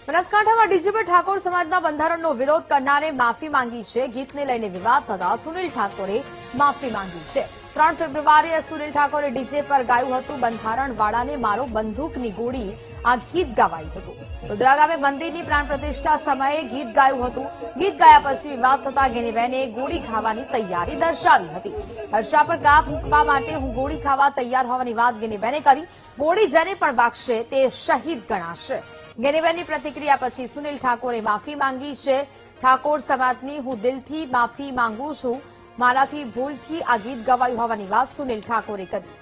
બનાસકાંઠામાં ડીજીપી ઠાકોર સમાજના બંધારણનો વિરોધ કરનારે માફી માંગી છે। ગીતને લઈને વિવાદ થતા સુનિલ ઠાકોરે માફી માંગી છે। 3 ફેબ્રુઆરીએ સુનિલ ઠાકોરે ડીજે પર ગાયું હતું બંધારણવાળાને મારો બંદૂકની ગોળી। આ ગીત ગાવાયું હતું। ગોધરા ગામે મંદિરની પ્રાણ પ્રતિષ્ઠા સમયે ગીત ગાયું હતું। ગીત ગાયા પછી વિવાદ થતા ગેનીબેને ગોળી ખાવાની તૈયારી દર્શાવી હતી। હર્ષા પર કાપ મૂકવા માટે હું ગોળી ખાવા તૈયાર હોવાની વાત ગેનીબેને કરી। ગોળી જેને પણ વાગશે તે શહીદ ગણાશે। ગેનીબેનની પ્રતિક્રિયા પછી સુનિલ ઠાકોરે માફી માંગી છે। ઠાકોર સમાજની હું દિલથી માફી માંગુ છું। મારાથી ભૂલથી આ ગીત ગવાયું હોવાની વાત સુનિલ ઠાકોરે કરી।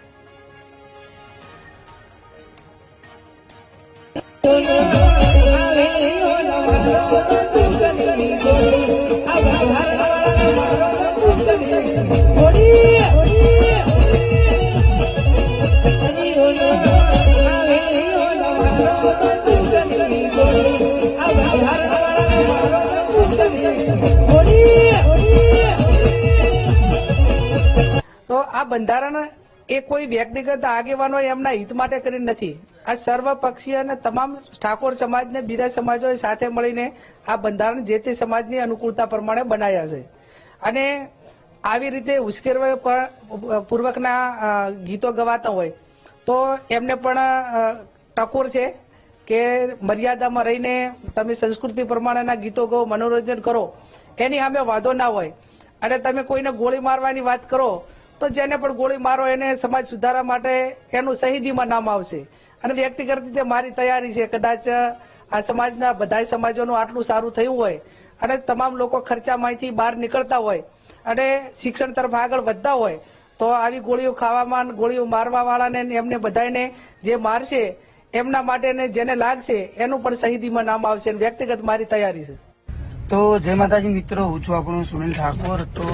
તો આ બંધારણ એ કોઈ વ્યક્તિગત આગેવાનો એમના હિત માટે કરીને નથી। આ સર્વપક્ષીય અને તમામ ઠાકોર સમાજને બીજા સમાજોએ સાથે મળીને આ બંધારણ જે તે સમાજની અનુકૂળતા પ્રમાણે બનાવ્યા છે। અને આવી રીતે ઉશ્કેરવા પૂર્વકના ગીતો ગવાતા હોય તો એમને પણ ટકોર છે કે મર્યાદામાં રહીને તમે સંસ્કૃતિ પ્રમાણેના ગીતો ગો, મનોરંજન કરો, એની સામે વાંધો ના હોય। અને તમે કોઈને ગોળી મારવાની વાત કરો તો જેને પણ ગોળી મારો એને સમાજ સુધારા માટે એનું શહીદીમાં નામ આવશે। અને વ્યક્તિગત રીતે મારી તૈયારી છે, કદાચ આ સમાજના બધા સમાજોનું આટલું સારું થયું હોય અને તમામ લોકો ખર્ચામાંથી બહાર નીકળતા હોય અને શિક્ષણ તરફ આગળ વધતા હોય તો આવી ગોળીઓ ખાવામાં, ગોળીઓ મારવા વાળાને એમને બધાને જે મારશે એમના માટે જેને લાગશે એનું પણ શહીદીમાં નામ આવશે। વ્યક્તિગત મારી તૈયારી છે। તો જય માતાજી મિત્રો, હું છું આપણો સુનિલ ઠાકોર। તો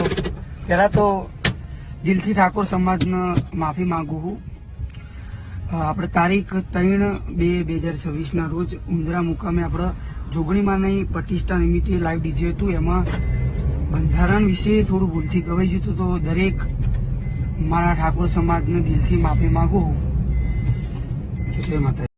પહેલા તો દિલથી ઠાકોર સમાજને માફી માંગુ છું। આપણે તારીખ 3/2/2026 રોજ ઉંદરા મુકામે આપણે જોગણીમાંની પ્રતિષ્ઠા નિમિત્તે લાઈવ ડીજે હતું। એમાં બંધારણ વિશે થોડું ભૂલથી ગવાઈ ગયું હતું। તો દરેક મારા ઠાકોર સમાજને દિલથી માફી માંગુ છું। જય માતા।